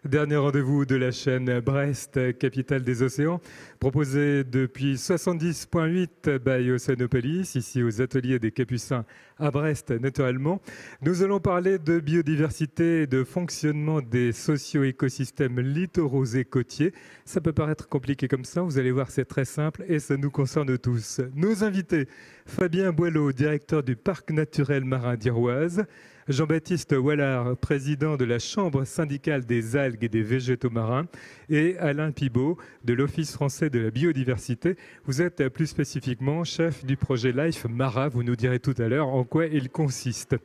Dernier rendez-vous de la chaîne Brest, capitale des océans, proposé depuis 70.8 by Océanopolis, ici aux ateliers des Capucins à Brest naturellement. Nous allons parler de biodiversité et de fonctionnement des socio-écosystèmes littoraux et côtiers. Ça peut paraître compliqué comme ça, vous allez voir c'est très simple et ça nous concerne tous. Nos invités, Fabien Boileau, directeur du Parc naturel marin d'Iroise, Jean-Baptiste Wallard, président de la Chambre syndicale des algues et des végétaux marins, et Alain Pibaud de l'Office français de la biodiversité. Vous êtes plus spécifiquement chef du projet Life Mara. Vous nous direz tout à l'heure en quoi il consiste.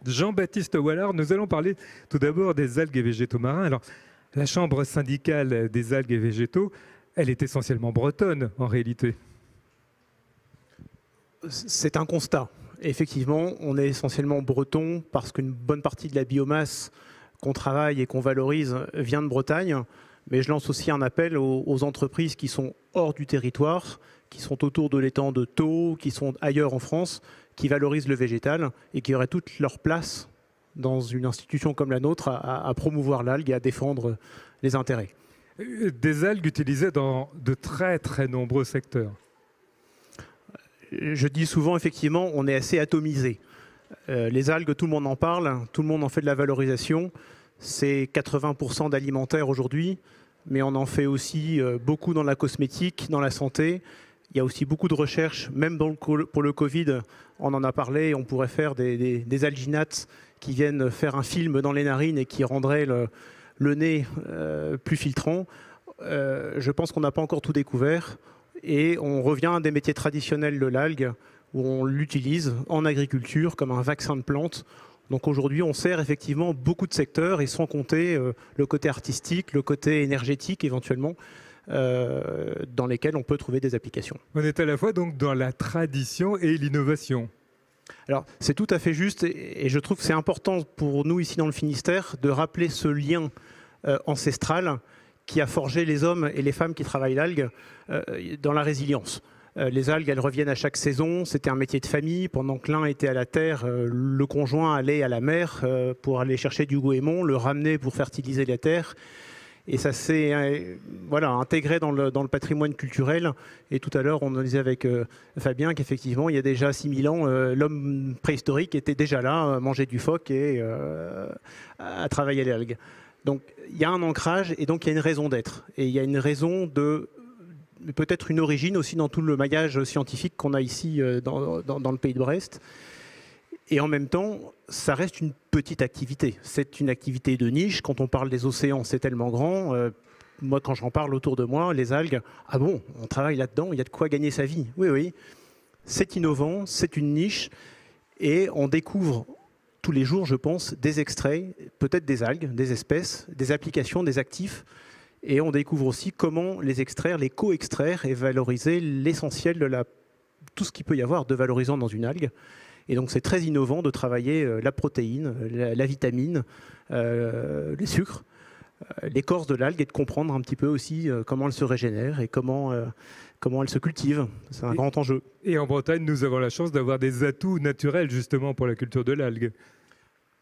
Jean-Baptiste Wallard, nous allons parler tout d'abord des algues et végétaux marins. Alors, la Chambre syndicale des algues et végétaux, elle est essentiellement bretonne en réalité. C'est un constat. Effectivement, on est essentiellement breton parce qu'une bonne partie de la biomasse qu'on travaille et qu'on valorise vient de Bretagne. Mais je lance aussi un appel aux entreprises qui sont hors du territoire, qui sont autour de l'étang de Thau, qui sont ailleurs en France, qui valorisent le végétal et qui auraient toute leur place dans une institution comme la nôtre à promouvoir l'algue et à défendre les intérêts. Des algues utilisées dans de très très nombreux secteurs. Je dis souvent, effectivement, on est assez atomisé. Les algues, tout le monde en parle, tout le monde en fait de la valorisation. C'est 80% d'alimentaire aujourd'hui, mais on en fait aussi beaucoup dans la cosmétique, dans la santé. Il y a aussi beaucoup de recherches, même pour le Covid, on en a parlé, on pourrait faire des alginates qui viennent faire un film dans les narines et qui rendraient le nez plus filtrant. Je pense qu'on n'a pas encore tout découvert. Et on revient à des métiers traditionnels de l'algue où on l'utilise en agriculture comme un vaccin de plantes. Donc aujourd'hui, on sert effectivement beaucoup de secteurs et sans compter le côté artistique, le côté énergétique éventuellement, dans lesquels on peut trouver des applications. On est à la fois donc dans la tradition et l'innovation. Alors c'est tout à fait juste et je trouve que c'est important pour nous ici dans le Finistère de rappeler ce lien ancestral qui a forgé les hommes et les femmes qui travaillent l'algue dans la résilience. Les algues, elles reviennent à chaque saison. C'était un métier de famille. Pendant que l'un était à la terre, le conjoint allait à la mer pour aller chercher du goémon, le ramener pour fertiliser la terre. Et ça s'est intégré dans le patrimoine culturel. Et tout à l'heure, on disait avec Fabien qu'effectivement, il y a déjà 6000 ans, l'homme préhistorique était déjà là, mangeait du phoque et à travailler les algues. Donc il y a un ancrage et donc il y a une raison d'être. Et il y a une raison de peut-être une origine aussi dans tout le maillage scientifique qu'on a ici dans le pays de Brest. Et en même temps, ça reste une petite activité. C'est une activité de niche. Quand on parle des océans, c'est tellement grand. Moi, quand j'en parle autour de moi, les algues, ah bon, on travaille là-dedans, il y a de quoi gagner sa vie. Oui, oui. C'est innovant, c'est une niche. Et on découvre tous les jours, je pense, des extraits, peut-être des algues, des espèces, des applications, des actifs. Et on découvre aussi comment les extraire, les co-extraire et valoriser l'essentiel de tout ce qu'il peut y avoir de valorisant dans une algue. Et donc c'est très innovant de travailler la protéine, la vitamine, les sucres, l'écorce de l'algue et de comprendre un petit peu aussi comment elle se régénère et comment elle se cultive. C'est un grand enjeu. Et en Bretagne, nous avons la chance d'avoir des atouts naturels justement pour la culture de l'algue.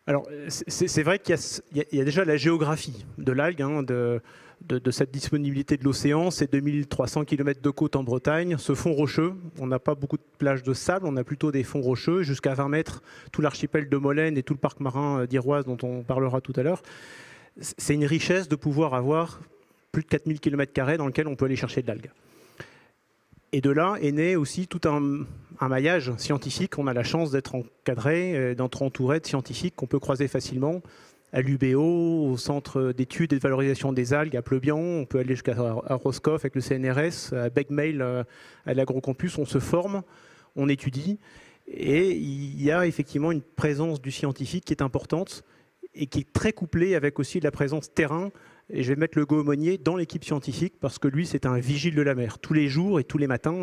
Alors, c'est vrai qu'il y a déjà la géographie de l'algue, de cette disponibilité de l'océan. C'est 2300 km de côte en Bretagne. Ce fond rocheux, on n'a pas beaucoup de plages de sable, on a plutôt des fonds rocheux. Jusqu'à 20 mètres, tout l'archipel de Molène et tout le parc marin d'Iroise dont on parlera tout à l'heure. C'est une richesse de pouvoir avoir plus de 4000 km² dans lequel on peut aller chercher de l'algue. Et de là est né aussi tout un maillage scientifique. On a la chance d'être encadré, d'être entouré de scientifiques qu'on peut croiser facilement à l'UBO, au Centre d'études et de valorisation des algues à Pleubian. On peut aller jusqu'à Roscoff avec le CNRS, à Begmail, à l'Agrocampus. On se forme, on étudie. Et il y a effectivement une présence du scientifique qui est importante et qui est très couplée avec aussi la présence terrain. Et je vais mettre le Gaumonier dans l'équipe scientifique parce que lui, c'est un vigile de la mer. Tous les jours et tous les matins,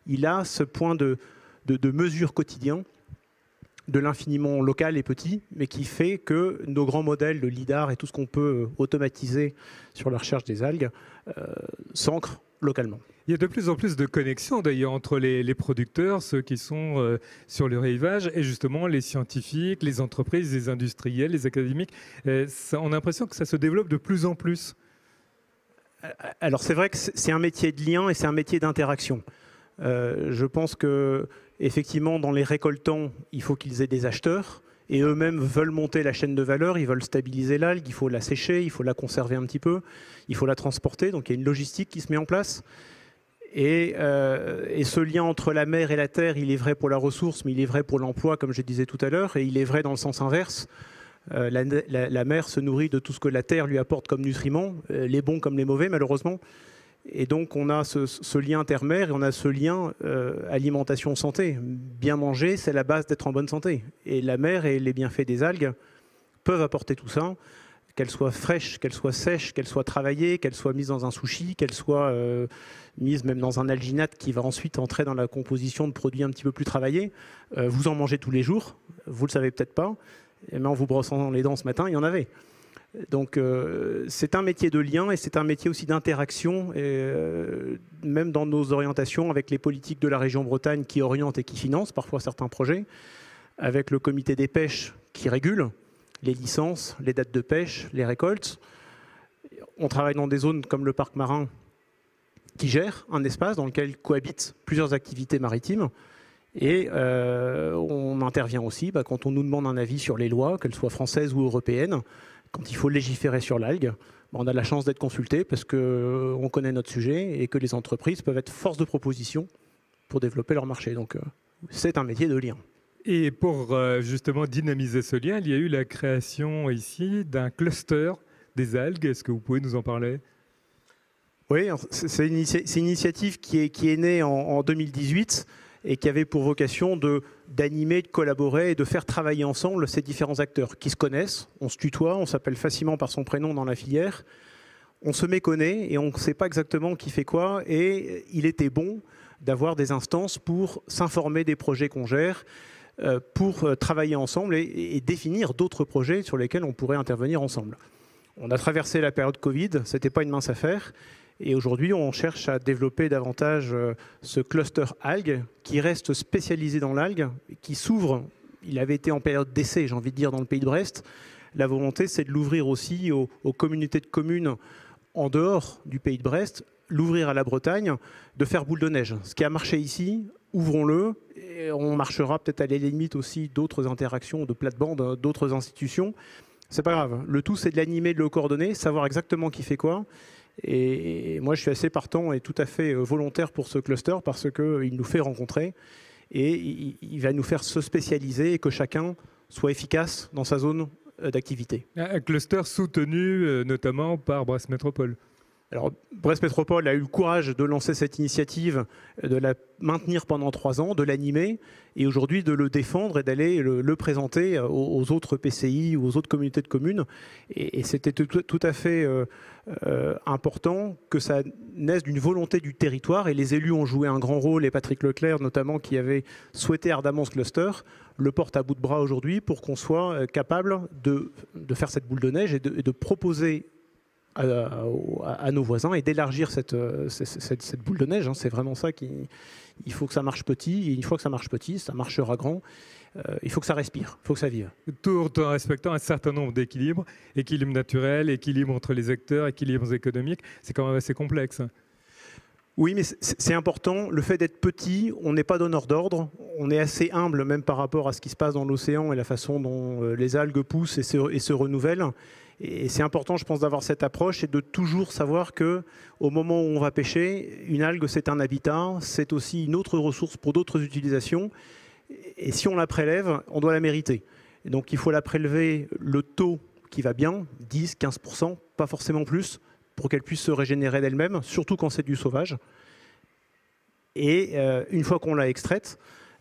il a ce point de mesure quotidien de l'infiniment local et petit, mais qui fait que nos grands modèles de lidar et tout ce qu'on peut automatiser sur la recherche des algues s'ancrent localement. Il y a de plus en plus de connexions d'ailleurs entre les producteurs, ceux qui sont sur le rivage, et justement les scientifiques, les entreprises, les industriels, les académiques. On a l'impression que ça se développe de plus en plus. Alors c'est vrai que c'est un métier de lien et c'est un métier d'interaction. Je pense que effectivement, dans les récoltants, il faut qu'ils aient des acheteurs et eux-mêmes veulent monter la chaîne de valeur, ils veulent stabiliser l'algue, il faut la sécher, il faut la conserver un petit peu, il faut la transporter, donc il y a une logistique qui se met en place. Et ce lien entre la mer et la terre, il est vrai pour la ressource, mais il est vrai pour l'emploi, comme je disais tout à l'heure, et il est vrai dans le sens inverse. La mer se nourrit de tout ce que la terre lui apporte comme nutriments, les bons comme les mauvais, malheureusement. Et donc, on a ce lien terre-mer et on a ce lien alimentation-santé. Bien manger, c'est la base d'être en bonne santé. Et la mer et les bienfaits des algues peuvent apporter tout ça, qu'elles soient fraîches, qu'elles soient sèches, qu'elles soient travaillées, qu'elles soient mises dans un sushi, qu'elles soient mises même dans un alginate qui va ensuite entrer dans la composition de produits un petit peu plus travaillés. Vous en mangez tous les jours, vous ne le savez peut-être pas, mais en vous brossant les dents ce matin, il y en avait. Donc c'est un métier de lien et c'est un métier aussi d'interaction, même dans nos orientations avec les politiques de la région Bretagne qui orientent et qui financent parfois certains projets, avec le comité des pêches qui régule les licences, les dates de pêche, les récoltes. On travaille dans des zones comme le parc marin qui gère un espace dans lequel cohabitent plusieurs activités maritimes. Et on intervient aussi quand on nous demande un avis sur les lois, qu'elles soient françaises ou européennes. Quand il faut légiférer sur l'algue, on a la chance d'être consulté parce qu'on connaît notre sujet et que les entreprises peuvent être force de proposition pour développer leur marché. Donc c'est un métier de lien. Et pour justement dynamiser ce lien, il y a eu la création ici d'un cluster des algues. Est-ce que vous pouvez nous en parler ? Oui, c'est une initiative qui est née en 2018 et qui avait pour vocation d'animer, de collaborer et de faire travailler ensemble ces différents acteurs qui se connaissent. On se tutoie, on s'appelle facilement par son prénom dans la filière. On se méconnaît et on ne sait pas exactement qui fait quoi. Et il était bon d'avoir des instances pour s'informer des projets qu'on gère, pour travailler ensemble et définir d'autres projets sur lesquels on pourrait intervenir ensemble. On a traversé la période Covid, ce n'était pas une mince affaire. Et aujourd'hui, on cherche à développer davantage ce cluster algues qui reste spécialisé dans l'algue, qui s'ouvre. Il avait été en période d'essai, j'ai envie de dire, dans le pays de Brest. La volonté, c'est de l'ouvrir aussi aux communautés de communes en dehors du pays de Brest, l'ouvrir à la Bretagne, de faire boule de neige. Ce qui a marché ici, ouvrons-le. Et on marchera peut-être à la limite aussi d'autres interactions, de plate-bande, d'autres institutions. C'est pas grave. Le tout, c'est de l'animer, de le coordonner, savoir exactement qui fait quoi. Et moi, je suis assez partant et tout à fait volontaire pour ce cluster parce qu'il nous fait rencontrer et il va nous faire se spécialiser et que chacun soit efficace dans sa zone d'activité. Un cluster soutenu notamment par Brest Métropole. Alors, Brest Métropole a eu le courage de lancer cette initiative, de la maintenir pendant 3 ans, de l'animer et aujourd'hui de le défendre et d'aller le présenter aux autres PCI ou aux autres communautés de communes. Et c'était tout à fait important que ça naisse d'une volonté du territoire et les élus ont joué un grand rôle et Patrick Leclerc notamment qui avait souhaité ardemment ce cluster le porte à bout de bras aujourd'hui pour qu'on soit capable de faire cette boule de neige et de proposer à nos voisins et d'élargir cette boule de neige. C'est vraiment ça il faut que ça marche petit et une fois que ça marche petit, ça marchera grand. Il faut que ça respire, il faut que ça vive. Tout en respectant un certain nombre d'équilibres, équilibre naturel, équilibre entre les acteurs, équilibres économiques, c'est quand même assez complexe. Oui, mais c'est important. Le fait d'être petit, on n'est pas donneur d'ordre. On est assez humble, même par rapport à ce qui se passe dans l'océan et la façon dont les algues poussent et se renouvellent. Et c'est important, je pense, d'avoir cette approche et de toujours savoir qu'au moment où on va pêcher, une algue, c'est un habitat, c'est aussi une autre ressource pour d'autres utilisations. Et si on la prélève, on doit la mériter. Et donc, il faut la prélever le taux qui va bien, 10, 15%, pas forcément plus, pour qu'elle puisse se régénérer d'elle-même, surtout quand c'est du sauvage. Et une fois qu'on l'a extraite,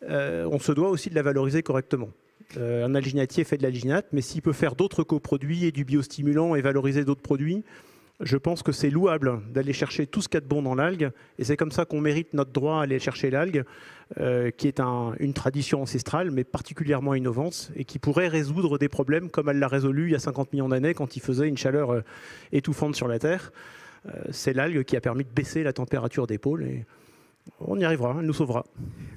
on se doit aussi de la valoriser correctement. Un alginatier fait de l'alginate, mais s'il peut faire d'autres coproduits et du biostimulant et valoriser d'autres produits, Je pense que c'est louable d'aller chercher tout ce qu'il y a de bon dans l'algue, et c'est comme ça qu'on mérite notre droit à aller chercher l'algue, qui est une tradition ancestrale, mais particulièrement innovante, et qui pourrait résoudre des problèmes comme elle l'a résolu il y a 50 millions d'années quand il faisait une chaleur étouffante sur la Terre. C'est l'algue qui a permis de baisser la température des pôles, et on y arrivera, elle nous sauvera.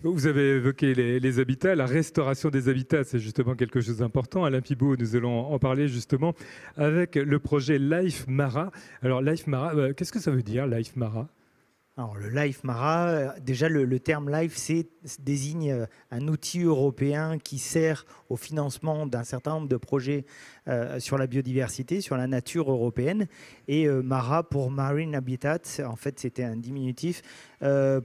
Vous avez évoqué les habitats, la restauration des habitats, c'est justement quelque chose d'important. Alain Pibaud, nous allons en parler justement avec le projet Life Mara. Alors Life Mara, qu'est-ce que ça veut dire, Life Mara ? Alors, le Life Mara, déjà le terme Life désigne un outil européen qui sert au financement d'un certain nombre de projets sur la biodiversité, sur la nature européenne. Et Mara pour Marine Habitat, en fait c'était un diminutif,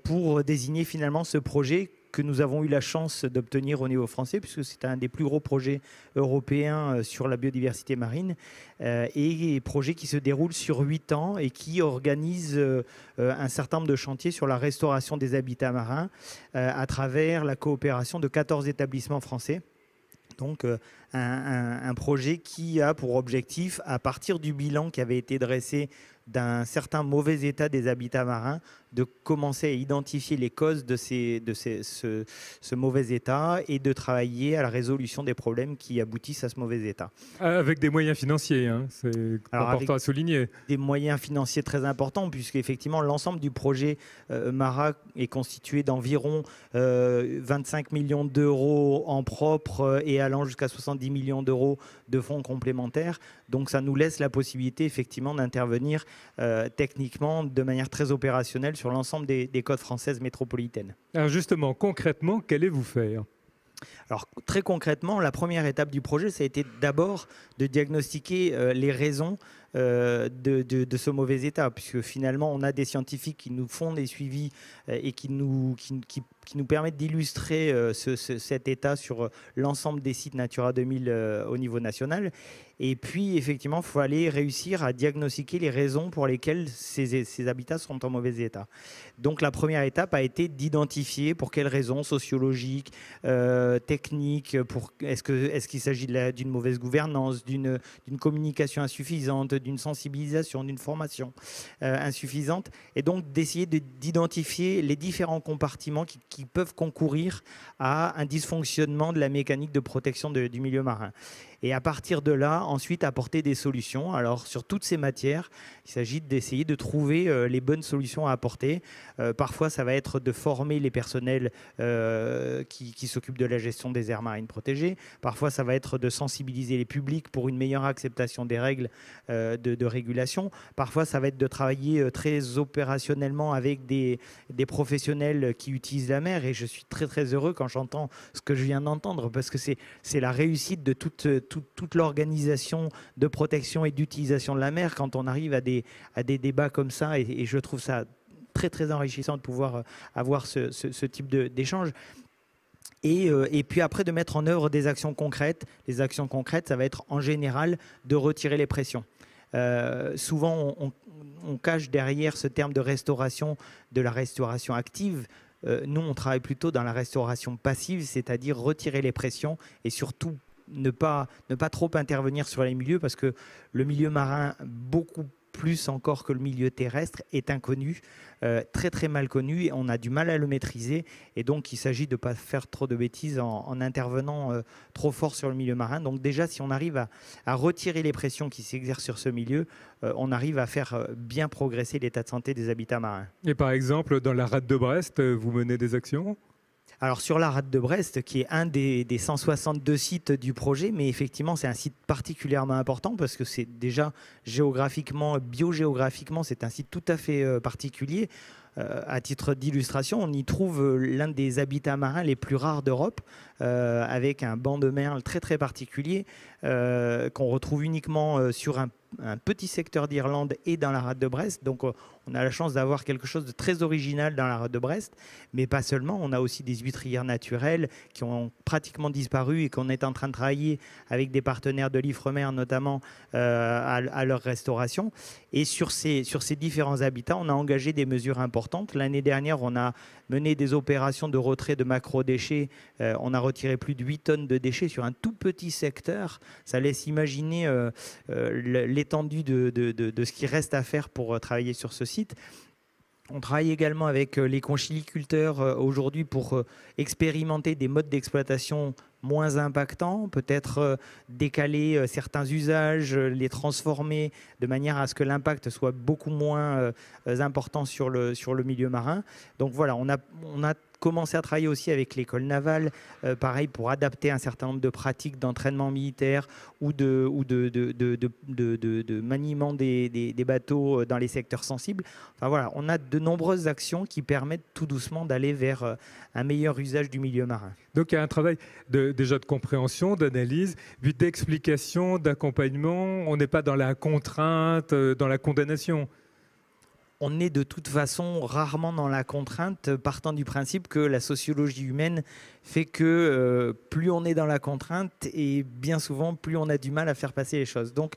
pour désigner finalement ce projet que nous avons eu la chance d'obtenir au niveau français, puisque c'est un des plus gros projets européens sur la biodiversité marine, et projet qui se déroule sur 8 ans et qui organise un certain nombre de chantiers sur la restauration des habitats marins à travers la coopération de 14 établissements français. Donc un projet qui a pour objectif, à partir du bilan qui avait été dressé d'un certain mauvais état des habitats marins, de commencer à identifier les causes de ce mauvais état et de travailler à la résolution des problèmes qui aboutissent à ce mauvais état. Avec des moyens financiers, hein, c'est important à souligner. Des moyens financiers très importants, puisque effectivement l'ensemble du projet Mara est constitué d'environ 25 millions d'euros en propre et allant jusqu'à 70 millions d'euros de fonds complémentaires. Donc ça nous laisse la possibilité effectivement d'intervenir techniquement de manière très opérationnelle sur l'ensemble des côtes françaises métropolitaines. Alors justement, concrètement, qu'allez-vous faire ? Alors très concrètement, la première étape du projet, ça a été d'abord de diagnostiquer les raisons de ce mauvais état, puisque finalement on a des scientifiques qui nous font des suivis et qui nous permettent d'illustrer cet état sur l'ensemble des sites Natura 2000 au niveau national. Et puis effectivement, il faut aller réussir à diagnostiquer les raisons pour lesquelles ces habitats sont en mauvais état. Donc la première étape a été d'identifier pour quelles raisons sociologiques, techniques, est-ce qu'il s'agit d'une mauvaise gouvernance, d'une communication insuffisante, d'une sensibilisation, d'une formation insuffisante, et donc d'essayer d'identifier les différents compartiments qui peuvent concourir à un dysfonctionnement de la mécanique de protection du milieu marin. Et à partir de là, ensuite apporter des solutions. Alors sur toutes ces matières, il s'agit d'essayer de trouver les bonnes solutions à apporter. Parfois, ça va être de former les personnels qui s'occupent de la gestion des aires marines protégées. Parfois, ça va être de sensibiliser les publics pour une meilleure acceptation des règles de régulation. Parfois, ça va être de travailler très opérationnellement avec des professionnels qui utilisent la mer. Et je suis très très heureux quand j'entends ce que je viens d'entendre, parce que c'est la réussite de toute l'organisation de protection et d'utilisation de la mer quand on arrive à des débats comme ça, et je trouve ça très très enrichissant de pouvoir avoir ce type d'échange. Et puis après, de mettre en œuvre des actions concrètes. Les actions concrètes, ça va être en général de retirer les pressions. Souvent, on cache derrière ce terme de restauration, de la restauration active. Nous, on travaille plutôt dans la restauration passive, c'est-à-dire retirer les pressions et surtout ne pas trop intervenir sur les milieux, parce que le milieu marin, beaucoup plus encore que le milieu terrestre, est inconnu, très très mal connu, et on a du mal à le maîtriser, et donc il s'agit de ne pas faire trop de bêtises en intervenant trop fort sur le milieu marin. Donc déjà, si on arrive à retirer les pressions qui s'exercent sur ce milieu, on arrive à faire bien progresser l'état de santé des habitats marins. Et par exemple, dans la rade de Brest, vous menez des actions ? Alors sur la rade de Brest, qui est un des 162 sites du projet, mais effectivement c'est un site particulièrement important parce que c'est déjà géographiquement, biogéographiquement, c'est un site tout à fait particulier. À titre d'illustration, on y trouve l'un des habitats marins les plus rares d'Europe, avec un banc de merle très très particulier qu'on retrouve uniquement sur un petit secteur d'Irlande et dans la rade de Brest. Donc on a la chance d'avoir quelque chose de très original dans la rade de Brest, mais pas seulement. On a aussi des huîtrières naturelles qui ont pratiquement disparu et qu'on est en train de travailler avec des partenaires de l'Ifremer notamment à leur restauration. Et sur ces différents habitats, on a engagé des mesures importantes. L'année dernière, on a mené des opérations de retrait de macro-déchets. On a retiré plus de 8 tonnes de déchets sur un tout petit secteur. Ça laisse imaginer l'étendue de ce qui reste à faire pour travailler sur ce site. On travaille également avec les conchiliculteurs aujourd'hui pour expérimenter des modes d'exploitation moins impactants, peut-être décaler certains usages, les transformer de manière à ce que l'impact soit beaucoup moins important sur le milieu marin. Donc voilà, on a commencé à travailler aussi avec l'école navale, pareil, pour adapter un certain nombre de pratiques d'entraînement militaire ou de maniement des bateaux dans les secteurs sensibles. Enfin voilà, on a de nombreuses actions qui permettent tout doucement d'aller vers un meilleur usage du milieu marin. Donc il y a un travail déjà de compréhension, d'analyse, puis d'explication, d'accompagnement. On n'est pas dans la contrainte, dans la condamnation. On est de toute façon rarement dans la contrainte, partant du principe que la sociologie humaine fait que plus on est dans la contrainte et bien souvent plus on a du mal à faire passer les choses. Donc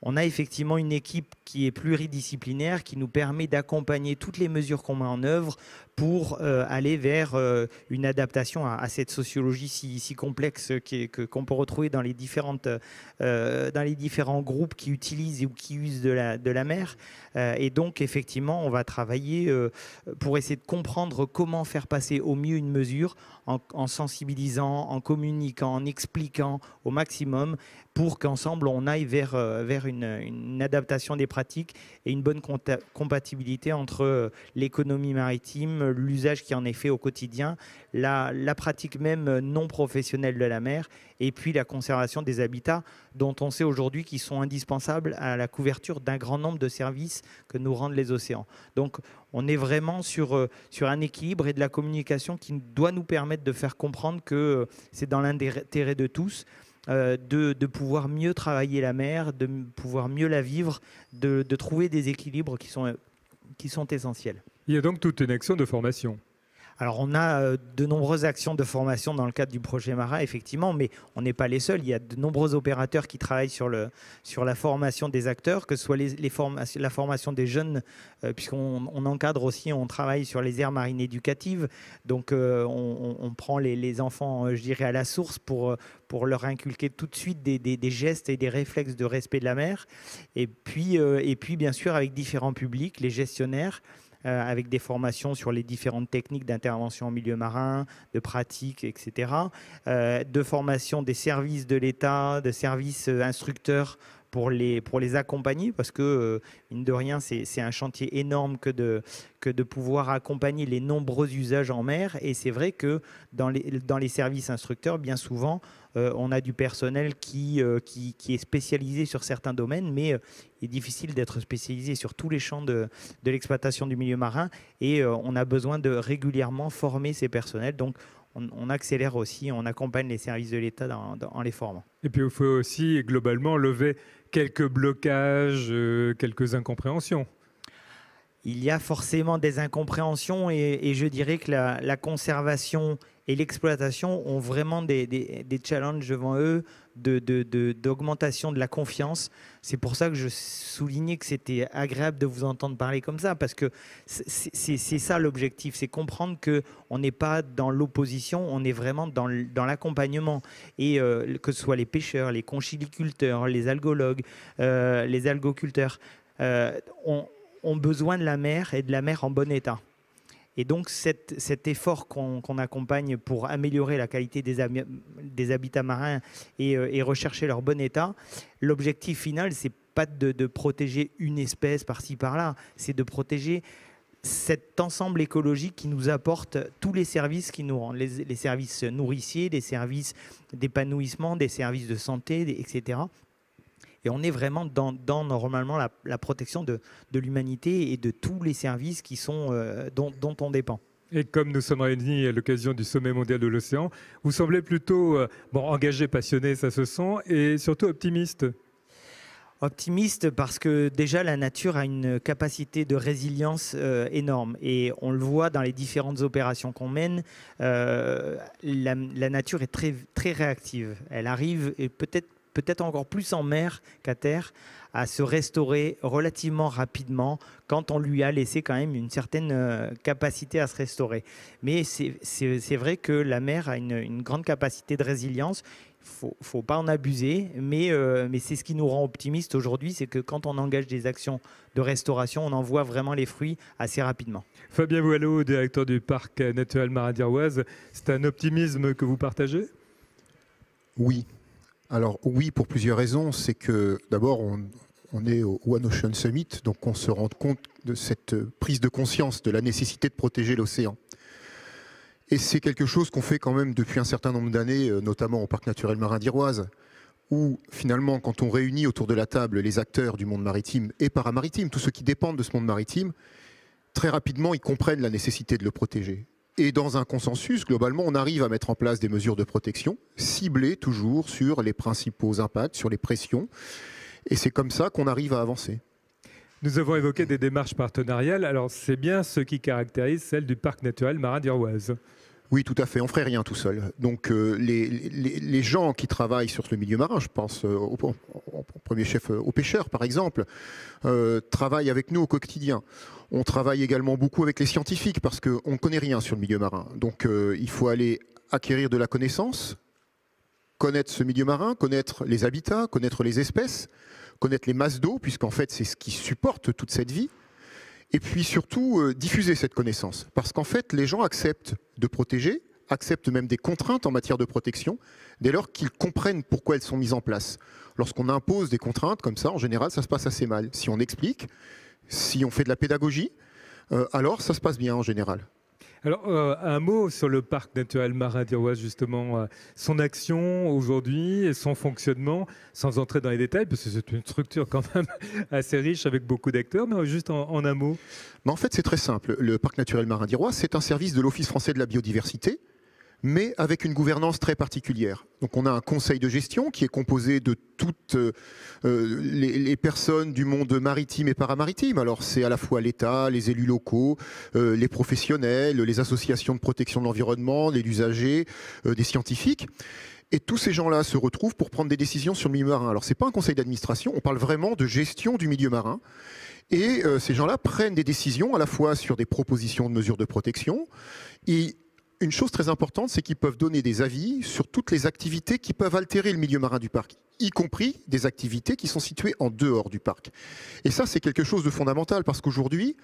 on a effectivement une équipe qui est pluridisciplinaire, qui nous permet d'accompagner toutes les mesures qu'on met en œuvre pour aller vers une adaptation à cette sociologie si complexe qu'on peut retrouver dans les différents groupes qui utilisent ou qui usent de la mer. Et donc, effectivement, on va travailler pour essayer de comprendre comment faire passer au mieux une mesure en sensibilisant, en communiquant, en expliquant au maximum pour qu'ensemble, on aille vers une adaptation des pratiques et une bonne compatibilité entre l'économie maritime, l'usage qui en est fait au quotidien, la pratique même non professionnelle de la mer et puis la conservation des habitats dont on sait aujourd'hui qu'ils sont indispensables à la couverture d'un grand nombre de services que nous rendent les océans. Donc on est vraiment sur un équilibre et de la communication qui doit nous permettre de faire comprendre que c'est dans l'intérêt de tous de pouvoir mieux travailler la mer, de pouvoir mieux la vivre, de trouver des équilibres qui sont essentiels. Il y a donc toute une action de formation. Alors, on a de nombreuses actions de formation dans le cadre du projet Marin, effectivement, mais on n'est pas les seuls. Il y a de nombreux opérateurs qui travaillent sur la formation des acteurs, que ce soit la formation des jeunes, puisqu'on encadre aussi, on travaille sur les aires marines éducatives. Donc, on prend les enfants, je dirais, à la source pour leur inculquer tout de suite des gestes et des réflexes de respect de la mer. Et puis bien sûr, avec différents publics, les gestionnaires, avec des formations sur les différentes techniques d'intervention en milieu marin, de pratique, etc. De formation des services de l'État, de services instructeurs pour les accompagner, parce que, mine de rien, c'est un chantier énorme que de pouvoir accompagner les nombreux usages en mer. Et c'est vrai que dans les services instructeurs, bien souvent, on a du personnel qui est spécialisé sur certains domaines, mais il est difficile d'être spécialisé sur tous les champs de l'exploitation du milieu marin. Et on a besoin de régulièrement former ces personnels. Donc, on accélère aussi, on accompagne les services de l'État en les formant. Et puis, il faut aussi globalement lever quelques blocages, quelques incompréhensions. Il y a forcément des incompréhensions et je dirais que la conservation et l'exploitation ont vraiment des challenges devant eux d'augmentation de la confiance. C'est pour ça que je soulignais que c'était agréable de vous entendre parler comme ça, parce que c'est ça l'objectif, c'est comprendre qu'on n'est pas dans l'opposition, on est vraiment dans l'accompagnement. Et que ce soit les pêcheurs, les conchiliculteurs, les algologues, les algoculteurs, ont besoin de la mer et de la mer en bon état. Et donc cet effort qu'on accompagne pour améliorer la qualité des habitats marins et rechercher leur bon état, l'objectif final, c'est pas de protéger une espèce par-ci par-là, c'est de protéger cet ensemble écologique qui nous apporte tous les services qui nous rendent, les services nourriciers, les services d'épanouissement, des services de santé, etc. Et on est vraiment dans normalement la protection de l'humanité et de tous les services qui sont, dont on dépend. Et comme nous sommes réunis à l'occasion du sommet mondial de l'océan, vous semblez plutôt engagé, passionné, ça se sent, et surtout optimiste. Optimiste parce que déjà la nature a une capacité de résilience énorme et on le voit dans les différentes opérations qu'on mène. La nature est très, très réactive. Elle arrive et peut-être peut-être encore plus en mer qu'à terre, à se restaurer relativement rapidement quand on lui a laissé quand même une certaine capacité à se restaurer. Mais c'est vrai que la mer a une grande capacité de résilience. Il ne faut pas en abuser, mais c'est ce qui nous rend optimistes aujourd'hui, c'est que quand on engage des actions de restauration, on en voit vraiment les fruits assez rapidement. Fabien Boileau, directeur du parc naturel Marin d'Iroise, c'est un optimisme que vous partagez ? Oui. Alors oui, pour plusieurs raisons. C'est que d'abord, on est au One Ocean Summit, donc on se rend compte de cette prise de conscience de la nécessité de protéger l'océan. Et c'est quelque chose qu'on fait quand même depuis un certain nombre d'années, notamment au parc naturel Marin d'Iroise, où finalement, quand on réunit autour de la table les acteurs du monde maritime et paramaritime, tous ceux qui dépendent de ce monde maritime, très rapidement, ils comprennent la nécessité de le protéger. Et dans un consensus, globalement, on arrive à mettre en place des mesures de protection, ciblées toujours sur les principaux impacts, sur les pressions. Et c'est comme ça qu'on arrive à avancer. Nous avons évoqué des démarches partenariales. Alors, c'est bien ce qui caractérise celle du parc naturel Marin d'Iroise. Oui, tout à fait. On ne ferait rien tout seul. Donc, les gens qui travaillent sur le milieu marin, je pense au premier chef aux pêcheurs, par exemple, travaillent avec nous au quotidien. On travaille également beaucoup avec les scientifiques parce qu'on ne connaît rien sur le milieu marin. Donc, il faut aller acquérir de la connaissance, connaître ce milieu marin, connaître les habitats, connaître les espèces, connaître les masses d'eau, puisqu'en fait, c'est ce qui supporte toute cette vie. Et puis surtout, diffuser cette connaissance. Parce qu'en fait, les gens acceptent de protéger, acceptent même des contraintes en matière de protection, dès lors qu'ils comprennent pourquoi elles sont mises en place. Lorsqu'on impose des contraintes comme ça, en général, ça se passe assez mal. Si on explique, si on fait de la pédagogie, alors ça se passe bien en général. Alors, un mot sur le parc naturel Marin d'Iroise, justement, son action aujourd'hui et son fonctionnement, sans entrer dans les détails, parce que c'est une structure quand même assez riche avec beaucoup d'acteurs, mais juste en un mot. Mais en fait, c'est très simple. Le parc naturel Marin d'Iroise, c'est un service de l'Office français de la biodiversité, mais avec une gouvernance très particulière. Donc on a un conseil de gestion qui est composé de toutes les personnes du monde maritime et paramaritime. Alors c'est à la fois l'État, les élus locaux, les professionnels, les associations de protection de l'environnement, les usagers, des scientifiques. Et tous ces gens-là se retrouvent pour prendre des décisions sur le milieu marin. Alors c'est pas un conseil d'administration, on parle vraiment de gestion du milieu marin. Et ces gens-là prennent des décisions à la fois sur des propositions de mesures de protection et une chose très importante, c'est qu'ils peuvent donner des avis sur toutes les activités qui peuvent altérer le milieu marin du parc, y compris des activités qui sont situées en dehors du parc. Et ça, c'est quelque chose de fondamental parce qu'aujourd'hui,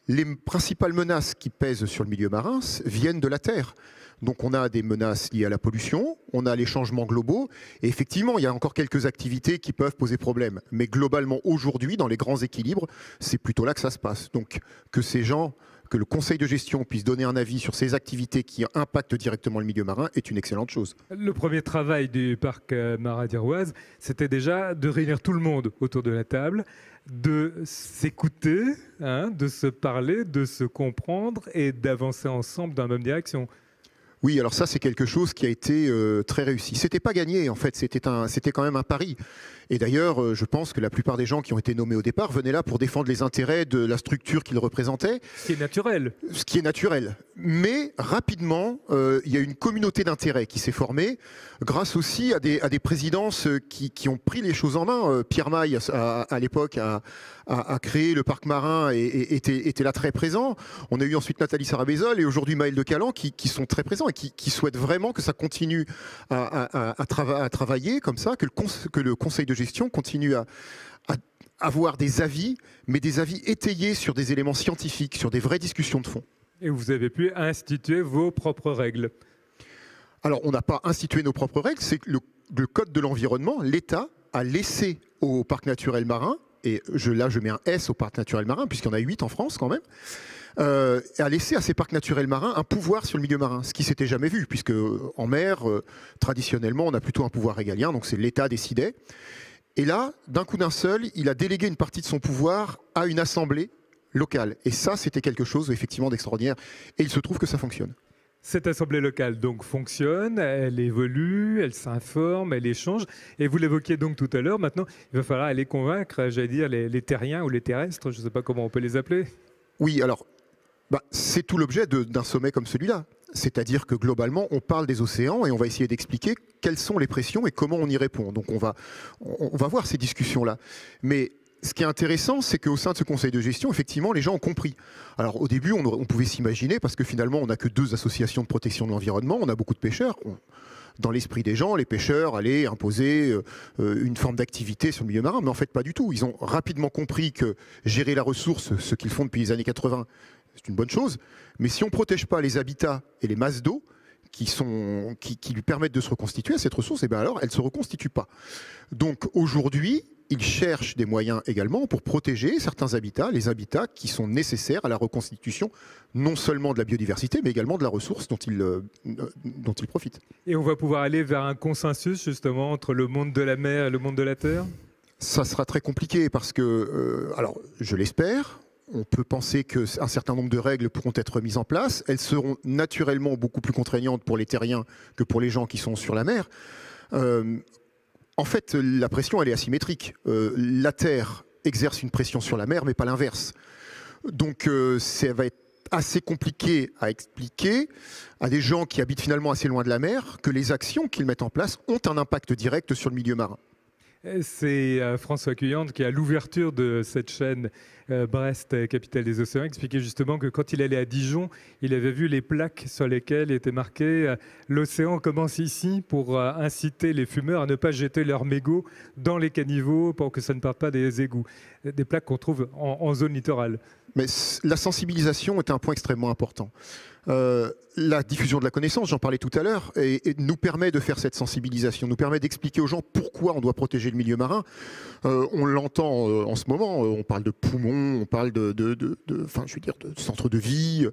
les principales menaces qui pèsent sur le milieu marin viennent de la Terre. Donc on a des menaces liées à la pollution, on a les changements globaux, et effectivement, il y a encore quelques activités qui peuvent poser problème. Mais globalement, aujourd'hui, dans les grands équilibres, c'est plutôt là que ça se passe. Donc que ces gens... que le conseil de gestion puisse donner un avis sur ces activités qui impactent directement le milieu marin est une excellente chose. Le premier travail du parc Marin d'Iroise, c'était déjà de réunir tout le monde autour de la table, de s'écouter, de se parler, de se comprendre et d'avancer ensemble dans la même direction. Oui, alors ça, c'est quelque chose qui a été très réussi. C'était pas gagné, en fait, c'était quand même un pari. Et d'ailleurs, je pense que la plupart des gens qui ont été nommés au départ venaient là pour défendre les intérêts de la structure qu'ils représentaient. Ce qui est naturel. Ce qui est naturel. Mais rapidement, il y a une communauté d'intérêts qui s'est formée, grâce aussi à des présidences qui ont pris les choses en main. Pierre Maille, à l'époque, a créé le parc marin et était là très présent. On a eu ensuite Nathalie Sarabézol et aujourd'hui Maël de Calan qui sont très présents et qui souhaitent vraiment que ça continue à travailler comme ça, que le conseil de gestion continue à avoir des avis, mais des avis étayés sur des éléments scientifiques, sur des vraies discussions de fond. Et vous avez pu instituer vos propres règles. Alors, on n'a pas institué nos propres règles, c'est que le Code de l'environnement, l'État a laissé au parc naturel marin, et là je mets un S au parc naturel marin, puisqu'il y en a 8 en France quand même, a laissé à ces parcs naturels marins un pouvoir sur le milieu marin, ce qui s'était jamais vu, puisque en mer, traditionnellement, on a plutôt un pouvoir régalien, donc c'est l'État décidait. Et là, d'un coup d'un seul, il a délégué une partie de son pouvoir à une assemblée locale. Et ça, c'était quelque chose effectivement d'extraordinaire. Et il se trouve que ça fonctionne. Cette assemblée locale donc fonctionne, elle évolue, elle s'informe, elle échange. Et vous l'évoquiez donc tout à l'heure, maintenant, il va falloir aller convaincre, j'allais dire, les terriens ou les terrestres, je ne sais pas comment on peut les appeler. Oui, alors, c'est tout l'objet d'un sommet comme celui-là. C'est-à-dire que globalement, on parle des océans et on va essayer d'expliquer quelles sont les pressions et comment on y répond. Donc on va voir ces discussions-là. Mais ce qui est intéressant, c'est qu'au sein de ce conseil de gestion, effectivement, les gens ont compris. Alors au début, on pouvait s'imaginer, parce que finalement, on n'a que 2 associations de protection de l'environnement, on a beaucoup de pêcheurs. Dans l'esprit des gens, les pêcheurs allaient imposer une forme d'activité sur le milieu marin, mais en fait pas du tout. Ils ont rapidement compris que gérer la ressource, ce qu'ils font depuis les années 80, c'est une bonne chose, mais si on ne protège pas les habitats et les masses d'eau qui lui permettent de se reconstituer à cette ressource, et bien alors elle ne se reconstitue pas. Donc aujourd'hui, ils cherchent des moyens également pour protéger certains habitats, les habitats qui sont nécessaires à la reconstitution non seulement de la biodiversité, mais également de la ressource dont ils profitent. Et on va pouvoir aller vers un consensus justement entre le monde de la mer et le monde de la terre? Ça sera très compliqué parce que, alors je l'espère, on peut penser qu'un certain nombre de règles pourront être mises en place. Elles seront naturellement beaucoup plus contraignantes pour les terriens que pour les gens qui sont sur la mer. En fait, la pression, elle est asymétrique. La terre exerce une pression sur la mer, mais pas l'inverse. Donc, ça va être assez compliqué à expliquer à des gens qui habitent finalement assez loin de la mer que les actions qu'ils mettent en place ont un impact direct sur le milieu marin. C'est François Cuyante qui, à l'ouverture de cette chaîne Brest, capitale des océans, expliquait justement que quand il allait à Dijon, il avait vu les plaques sur lesquelles était marqué « L'océan commence ici » pour inciter les fumeurs à ne pas jeter leurs mégots dans les caniveaux pour que ça ne parte pas des égouts. Des plaques qu'on trouve en zone littorale. Mais la sensibilisation est un point extrêmement important. La diffusion de la connaissance, j'en parlais tout à l'heure, et nous permet de faire cette sensibilisation, nous permet d'expliquer aux gens pourquoi on doit protéger le milieu marin. On l'entend en ce moment, on parle de poumons, on parle de centres de vie.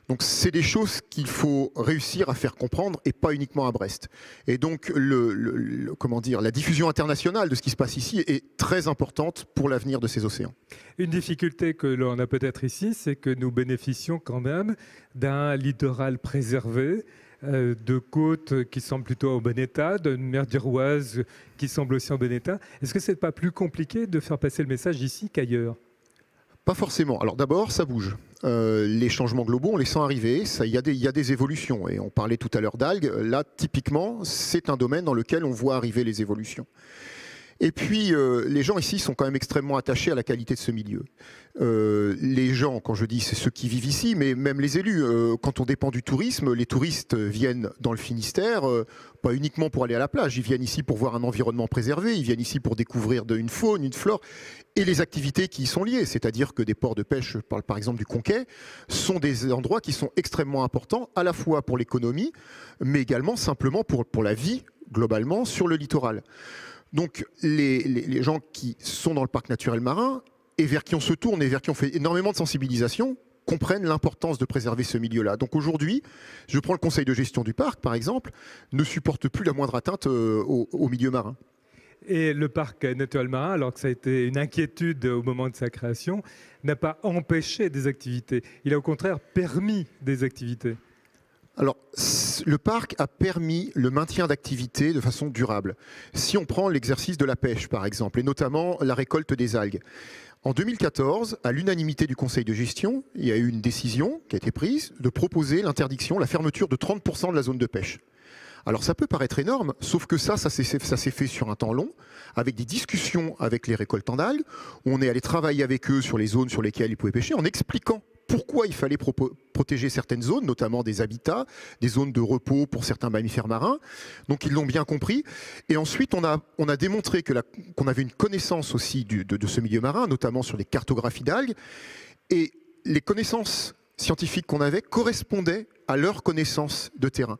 Donc c'est des choses qu'il faut réussir à faire comprendre et pas uniquement à Brest. Et donc la diffusion internationale de ce qui se passe ici est très importante pour l'avenir de ces océans. Une difficulté que l'on a peut-être ici, c'est que nous bénéficions quand même d'un littoral préservé, de côtes qui semblent plutôt en bon état, d'une mer d'Iroise qui semble aussi en bon état. Est-ce que ce n'est pas plus compliqué de faire passer le message ici qu'ailleurs ? Pas forcément. Alors d'abord, ça bouge. Les changements globaux, on les sent arriver. Il y a des évolutions. Et on parlait tout à l'heure d'algues. Là, typiquement, c'est un domaine dans lequel on voit arriver les évolutions. Et puis, les gens ici sont quand même extrêmement attachés à la qualité de ce milieu. Les gens, quand je dis c'est ceux qui vivent ici, mais même les élus, quand on dépend du tourisme, les touristes viennent dans le Finistère, pas uniquement pour aller à la plage, ils viennent ici pour voir un environnement préservé, ils viennent ici pour découvrir une faune, une flore, et les activités qui y sont liées. C'est-à-dire que des ports de pêche, je parle par exemple du Conquet, sont des endroits qui sont extrêmement importants, à la fois pour l'économie, mais également simplement pour la vie, globalement, sur le littoral. Donc les gens qui sont dans le parc naturel marin et vers qui on se tourne et vers qui on fait énormément de sensibilisation comprennent l'importance de préserver ce milieu-là. Donc aujourd'hui, je prends le conseil de gestion du parc par exemple, ne supporte plus la moindre atteinte au milieu marin. Et le parc naturel marin, alors que ça a été une inquiétude au moment de sa création, n'a pas empêché des activités. Il a au contraire permis des activités. Alors, le parc a permis le maintien d'activités de façon durable. Si on prend l'exercice de la pêche, par exemple, et notamment la récolte des algues. En 2014, à l'unanimité du conseil de gestion, il y a eu une décision qui a été prise de proposer l'interdiction, la fermeture de 30% de la zone de pêche. Alors ça peut paraître énorme, sauf que ça s'est fait sur un temps long, avec des discussions avec les récoltants d'algues, où on est allé travailler avec eux sur les zones sur lesquelles ils pouvaient pêcher, en expliquant pourquoi il fallait protéger certaines zones, notamment des habitats, des zones de repos pour certains mammifères marins. Donc ils l'ont bien compris. Et ensuite, on a démontré qu'on avait une connaissance aussi de ce milieu marin, notamment sur les cartographies d'algues. Et les connaissances scientifiques qu'on avait correspondaient à leurs connaissances de terrain.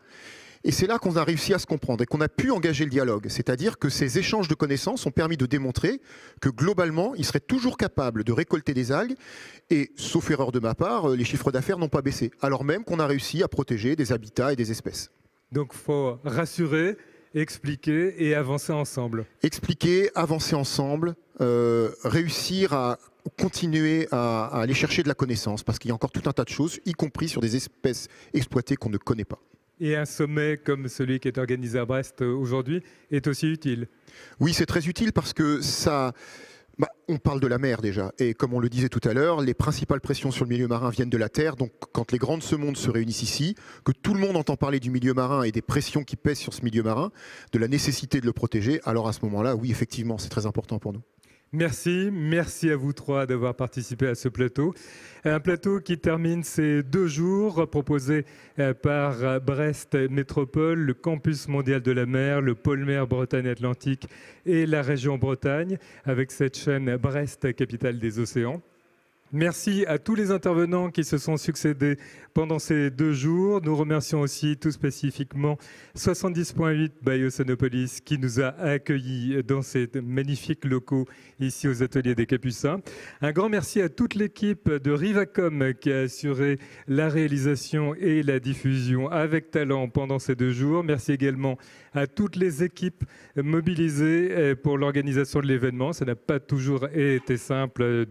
Et c'est là qu'on a réussi à se comprendre et qu'on a pu engager le dialogue. C'est-à-dire que ces échanges de connaissances ont permis de démontrer que globalement, ils seraient toujours capables de récolter des algues et, sauf erreur de ma part, les chiffres d'affaires n'ont pas baissé, alors même qu'on a réussi à protéger des habitats et des espèces. Donc il faut rassurer, expliquer et avancer ensemble. Expliquer, avancer ensemble, réussir à continuer à aller chercher de la connaissance, parce qu'il y a encore tout un tas de choses, y compris sur des espèces exploitées qu'on ne connaît pas. Et un sommet comme celui qui est organisé à Brest aujourd'hui est aussi utile. Oui, c'est très utile parce que ça On parle de la mer déjà, et comme on le disait tout à l'heure, les principales pressions sur le milieu marin viennent de la terre, donc quand les grands de ce monde se réunissent ici, que tout le monde entend parler du milieu marin et des pressions qui pèsent sur ce milieu marin, de la nécessité de le protéger, alors à ce moment-là, oui, effectivement, c'est très important pour nous. Merci à vous trois d'avoir participé à ce plateau. Un plateau qui termine ces 2 jours proposés par Brest Métropole, le campus mondial de la mer, le pôle mer Bretagne-Atlantique et la région Bretagne, avec cette chaîne Brest, capitale des océans. Merci à tous les intervenants qui se sont succédés pendant ces 2 jours. Nous remercions aussi tout spécifiquement 70.8 by Océanopolis qui nous a accueillis dans ces magnifiques locaux ici aux ateliers des Capucins. Un grand merci à toute l'équipe de Rivacom qui a assuré la réalisation et la diffusion avec talent pendant ces 2 jours. Merci également à toutes les équipes mobilisées pour l'organisation de l'événement. Ça n'a pas toujours été simple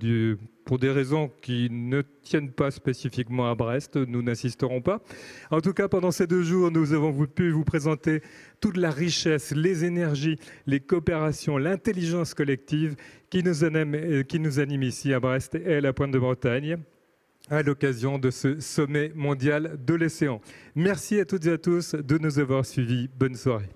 pour des raisons qui ne tiennent pas spécifiquement à Brest, nous n'insisterons pas. En tout cas, pendant ces 2 jours, nous avons pu vous présenter toute la richesse, les énergies, les coopérations, l'intelligence collective qui nous anime ici à Brest et à la Pointe de Bretagne à l'occasion de ce sommet mondial de l'océan. Merci à toutes et à tous de nous avoir suivis. Bonne soirée.